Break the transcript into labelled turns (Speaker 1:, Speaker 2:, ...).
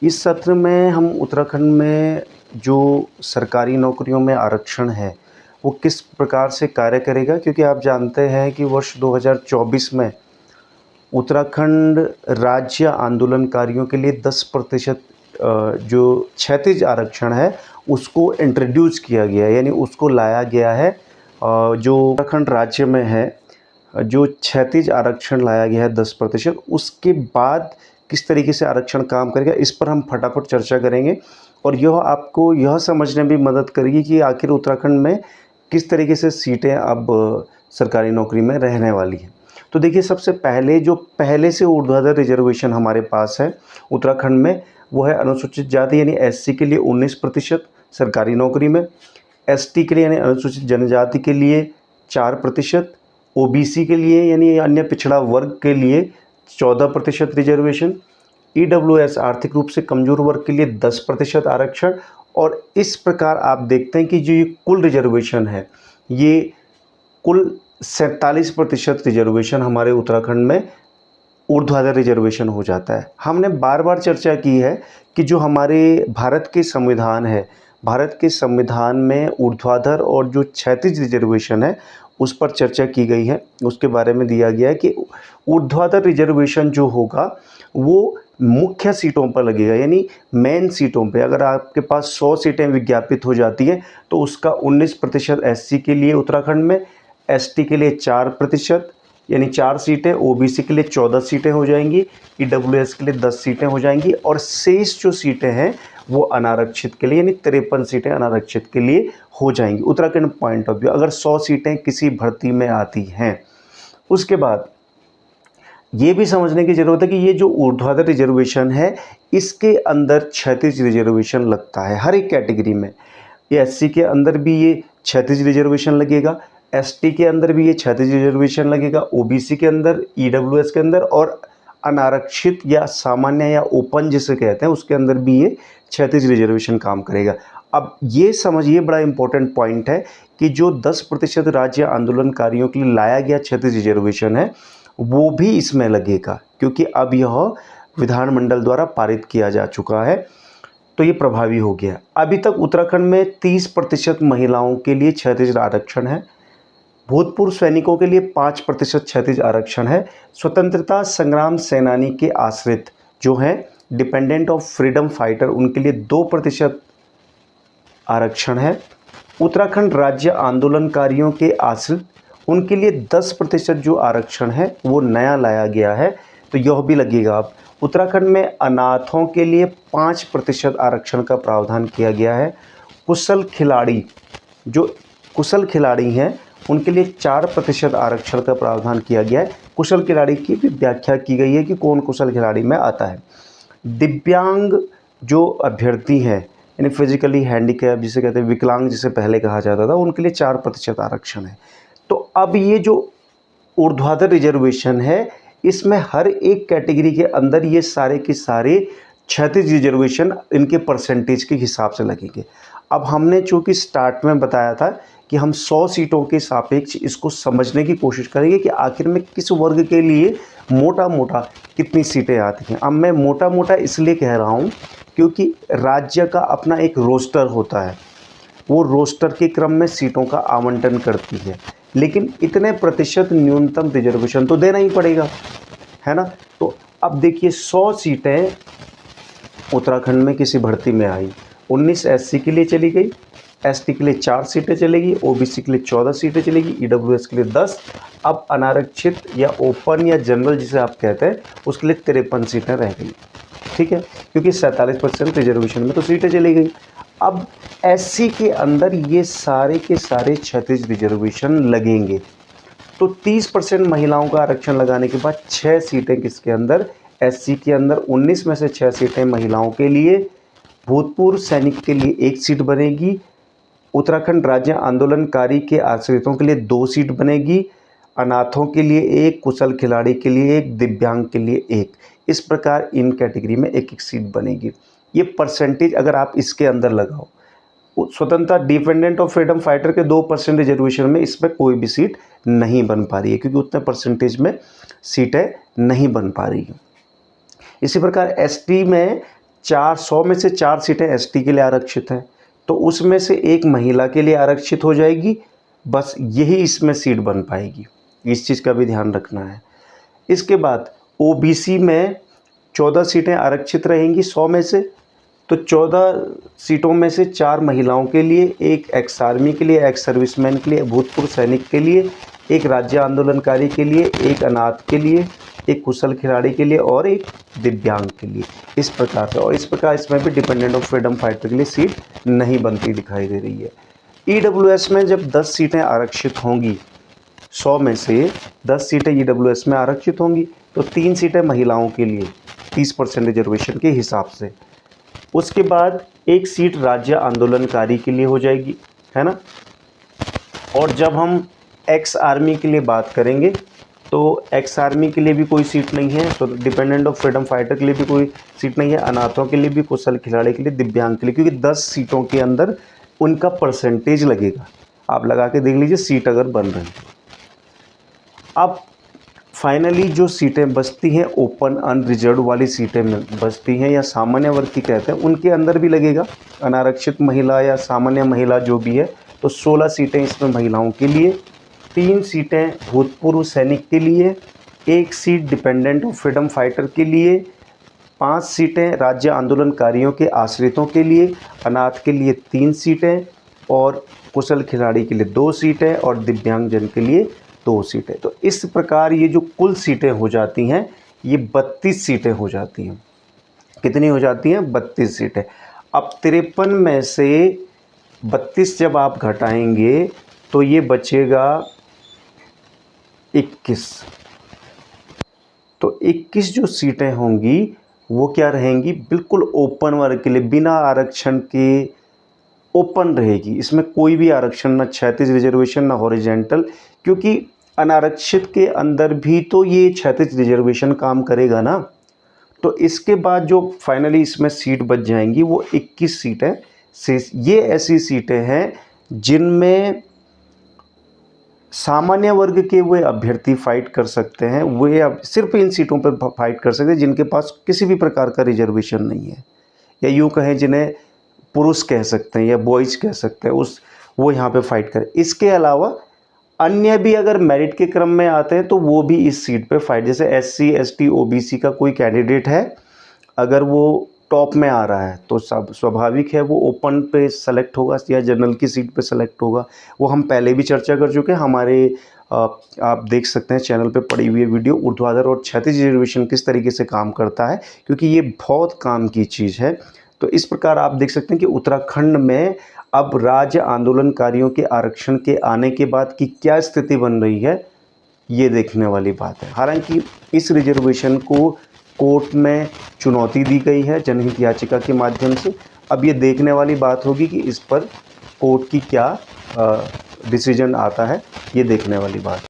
Speaker 1: इस सत्र में हम उत्तराखंड में जो सरकारी नौकरियों में आरक्षण है, वो किस प्रकार से कार्य करेगा, क्योंकि आप जानते हैं कि वर्ष 2024 में उत्तराखंड राज्य आंदोलनकारियों के लिए 10% जो क्षैतिज आरक्षण है उसको इंट्रोड्यूस किया गया है, यानी उसको लाया गया है। जो उत्तराखंड राज्य में है, जो क्षैतिज आरक्षण लाया गया है 10%, उसके बाद किस तरीके से आरक्षण काम करेगा, इस पर हम फटाफट चर्चा करेंगे। और यह आपको यह समझने में भी मदद करेगी कि आखिर उत्तराखंड में किस तरीके से सीटें अब सरकारी नौकरी में रहने वाली हैं। तो देखिए, सबसे पहले जो पहले से ऊर्ध्वाधर रिजर्वेशन हमारे पास है उत्तराखंड में, वो है अनुसूचित जाति यानी एससी के लिए 19% सरकारी नौकरी में, एसटी के लिए यानी अनुसूचित जनजाति के लिए 4%, ओबीसी के लिए यानी अन्य पिछड़ा वर्ग के लिए 14% रिजर्वेशन, ईडब्ल्यूएस आर्थिक रूप से कमज़ोर वर्ग के लिए 10% आरक्षण। और इस प्रकार आप देखते हैं कि जो ये कुल रिजर्वेशन है, ये कुल 47% रिजर्वेशन हमारे उत्तराखंड में ऊर्ध्वाधर रिजर्वेशन हो जाता है। हमने बार बार चर्चा की है कि जो हमारे भारत के संविधान है, भारत के संविधान में ऊर्ध्वाधर और जो क्षैतिज रिजर्वेशन है उस पर चर्चा की गई है। उसके बारे में दिया गया है कि ऊर्ध्वाधर रिजर्वेशन जो होगा वो मुख्य सीटों पर लगेगा, यानी मेन सीटों पे। अगर आपके पास 100 सीटें विज्ञापित हो जाती हैं तो उसका 19% एससी के लिए उत्तराखंड में, एसटी के लिए 4% यानी 4 सीटें, ओबीसी के लिए 14 सीटें हो जाएंगी, ईडब्ल्यूएस के लिए 10 सीटें हो जाएंगी, और शेष जो सीटें हैं वो अनारक्षित के लिए यानी 53 सीटें अनारक्षित के लिए हो जाएंगी उत्तराखंड पॉइंट ऑफ व्यू, अगर 100 सीटें किसी भर्ती में आती हैं। उसके बाद ये भी समझने की ज़रूरत है कि ये जो ऊर्ध्वाधर रिजर्वेशन है इसके अंदर क्षैतिज रिजर्वेशन लगता है हर एक कैटेगरी में। ये एससी के अंदर भी ये क्षैतिज रिजर्वेशन लगेगा, एसटी के अंदर भी ये क्षैतिज रिजर्वेशन लगेगा, ओबीसी के अंदर, ईडब्ल्यूएस के अंदर, और अनारक्षित या सामान्य या ओपन जिसे कहते हैं उसके अंदर भी ये क्षैतिज रिजर्वेशन काम करेगा। अब ये समझिए, बड़ा इंपॉर्टेंट पॉइंट है कि जो 10% राज्य आंदोलनकारियों के लिए लाया गया क्षैतिज रिजर्वेशन है वो भी इसमें लगेगा, क्योंकि अब यह विधानमंडल द्वारा पारित किया जा चुका है, तो ये प्रभावी हो गया। अभी तक उत्तराखंड में 30% महिलाओं के लिए क्षैतिज आरक्षण है, भूतपूर्व सैनिकों के लिए 5% क्षैतिज आरक्षण है, स्वतंत्रता संग्राम सेनानी के आश्रित जो हैं डिपेंडेंट ऑफ फ्रीडम फाइटर उनके लिए 2% आरक्षण है, उत्तराखंड राज्य आंदोलनकारियों के आश्रित उनके लिए 10% जो आरक्षण है वो नया लाया गया है, तो यह भी लगेगा। अब उत्तराखंड में अनाथों के लिए 5% आरक्षण का प्रावधान किया गया है, कुशल खिलाड़ी जो कुशल खिलाड़ी हैं उनके लिए 4% आरक्षण का प्रावधान किया गया है। कुशल खिलाड़ी की भी व्याख्या की गई है कि कौन कुशल खिलाड़ी में आता है। दिव्यांग जो अभ्यर्थी हैं यानी फिजिकली हैंडीकैप जिसे कहते हैं, विकलांग जिसे पहले कहा जाता था, उनके लिए 4% आरक्षण है। तो अब ये जो ऊर्ध्वाधर रिजर्वेशन है इसमें हर एक कैटेगरी के अंदर ये सारे के सारे क्षैतिज रिजर्वेशन इनके परसेंटेज के हिसाब से लगेंगे। अब हमने चूँकि स्टार्ट में बताया था कि हम 100 सीटों के सापेक्ष इसको समझने की कोशिश करेंगे कि आखिर में किस वर्ग के लिए मोटा मोटा कितनी सीटें आती हैं। अब मैं मोटा मोटा इसलिए कह रहा हूँ क्योंकि राज्य का अपना एक रोस्टर होता है, वो रोस्टर के क्रम में सीटों का आवंटन करती है, लेकिन इतने प्रतिशत न्यूनतम रिजर्वेशन तो देना ही पड़ेगा, है ना। तो अब देखिए 100 सीटें उत्तराखंड में किसी भर्ती में आई, 19 एससी के लिए चली गई, एसटी के लिए 4 सीटें चलेगी, ओबीसी के लिए 14 सीटें चलेगी, ईडब्ल्यूएस के लिए 10, अब अनारक्षित या ओपन या जनरल जिसे आप कहते हैं उसके लिए 53 सीटें रह गई, ठीक है, क्योंकि 47% रिजर्वेशन में तो सीटें चली गई। अब एससी के अंदर ये सारे के सारे क्षैतिज रिजर्वेशन लगेंगे, तो 30% महिलाओं का आरक्षण लगाने के बाद 6 सीटें किसके अंदर, एससी के अंदर 19 में से 6 सीटें महिलाओं के लिए, भूतपूर्व सैनिक के लिए 1 सीट बनेगी, उत्तराखंड राज्य आंदोलनकारी के आश्रितों के लिए 2 सीट बनेगी, अनाथों के लिए 1, कुशल खिलाड़ी के लिए 1, दिव्यांग के लिए 1, इस प्रकार इन कैटेगरी में 1-1 सीट बनेगी। ये परसेंटेज अगर आप इसके अंदर लगाओ, स्वतंत्रता डिपेंडेंट ऑफ फ्रीडम फाइटर के 2% रिजर्वेशन में इसमें कोई भी सीट नहीं बन पा रही है, क्योंकि उतने परसेंटेज में सीटें नहीं बन पा रही हैं। इसी प्रकार एसटी में 100 में से 4 सीटें एसटी के लिए आरक्षित हैं, तो उसमें से एक महिला के लिए आरक्षित हो जाएगी, बस यही इसमें सीट बन पाएगी। इस चीज़ का भी ध्यान रखना है। इसके बाद ओबीसी में 14 सीटें आरक्षित रहेंगी 100 में से, तो 14 सीटों में से 4 महिलाओं के लिए, एक एक्स आर्मी के लिए, एक्स सर्विसमैन के लिए, भूतपूर्व सैनिक के लिए, एक राज्य आंदोलनकारी के लिए, एक अनाथ के लिए, एक कुशल खिलाड़ी के लिए और एक दिव्यांग के लिए, इस प्रकार से। और इस प्रकार इसमें भी डिपेंडेंट ऑफ फ्रीडम फाइटर के लिए सीट नहीं बनती दिखाई दे रही है। ईडब्ल्यूएस में जब 10 सीटें आरक्षित होंगी, 100 में से 10 सीटें ईडब्ल्यूएस में आरक्षित होंगी, तो 3 सीटें महिलाओं के लिए 30% रिजर्वेशन के हिसाब से। उसके बाद एक सीट राज्य आंदोलनकारी के लिए हो जाएगी, है ना। और जब हम एक्स आर्मी के लिए बात करेंगे, तो एक्स आर्मी के लिए भी कोई सीट नहीं है, तो डिपेंडेंट ऑफ फ्रीडम फाइटर के लिए भी कोई सीट नहीं है, अनाथों के लिए भी, कुशल खिलाड़ी के लिए, दिव्यांग के लिए, क्योंकि 10 सीटों के अंदर उनका परसेंटेज लगेगा। आप लगा के देख लीजिए सीट अगर बन रही है। अब फाइनली जो सीटें बचती हैं, ओपन अनरिजर्व वाली सीटें बचती हैं या सामान्य वर्ग की कहते हैं, उनके अंदर भी लगेगा अनारक्षित महिला या सामान्य महिला जो भी है, तो 16 सीटें इसमें महिलाओं के लिए, 3 सीटें भूतपूर्व सैनिक के लिए, 1 seat dependent of freedom fighter के लिए, 5 सीटें राज्य आंदोलनकारियों के आश्रितों के लिए, अनाथ के लिए 3 सीटें और कुशल खिलाड़ी के लिए 2 सीटें और दिव्यांगजन के लिए 2 सीटें। तो इस प्रकार ये जो कुल सीटें हो जाती हैं, ये 32 सीटें हो जाती हैं। कितनी हो जाती हैं? 32 सीटें। अब 53 में से 32 जब आप घटाएंगे तो ये बचेगा 21। तो 21 जो सीटें होंगी वो क्या रहेंगी? बिल्कुल ओपन वर्ग के लिए, बिना आरक्षण के ओपन रहेगी। इसमें कोई भी आरक्षण, ना क्षैतिज रिजर्वेशन ना हॉरिजेंटल, क्योंकि अनारक्षित के अंदर भी तो ये क्षैतिज रिजर्वेशन काम करेगा ना। तो इसके बाद जो फाइनली इसमें सीट बच जाएंगी वो 21 सीटें से, ये ऐसी सीटें हैं जिनमें सामान्य वर्ग के वे अभ्यर्थी फाइट कर सकते हैं। वे अब सिर्फ इन सीटों पर फाइट कर सकते हैं जिनके पास किसी भी प्रकार का रिजर्वेशन नहीं है, या यूँ कहें जिन्हें पुरुष कह सकते हैं या बॉयज़ कह सकते हैं, वो यहाँ पे फाइट करें। इसके अलावा अन्य भी अगर मेरिट के क्रम में आते हैं तो वो भी इस सीट पे फाइट, जैसे एससी एसटी ओबीसी का कोई कैंडिडेट है, अगर वो टॉप में आ रहा है तो सब स्वाभाविक है वो ओपन पे सेलेक्ट होगा या जनरल की सीट पे सेलेक्ट होगा। वो हम पहले भी चर्चा कर चुके हैं, हमारे आप देख सकते हैं चैनल पे पड़ी हुई है वीडियो, ऊर्ध्वाधर और क्षैतिज रिजर्वेशन किस तरीके से काम करता है, क्योंकि ये बहुत काम की चीज़ है। तो इस प्रकार आप देख सकते हैं कि उत्तराखंड में अब राज्य आंदोलनकारियों के आरक्षण के आने के बाद की क्या स्थिति बन रही है, ये देखने वाली बात है। हालांकि इस रिजर्वेशन को कोर्ट में चुनौती दी गई है जनहित याचिका के माध्यम से। अब ये देखने वाली बात होगी कि इस पर कोर्ट की क्या डिसीजन आता है, ये देखने वाली बात।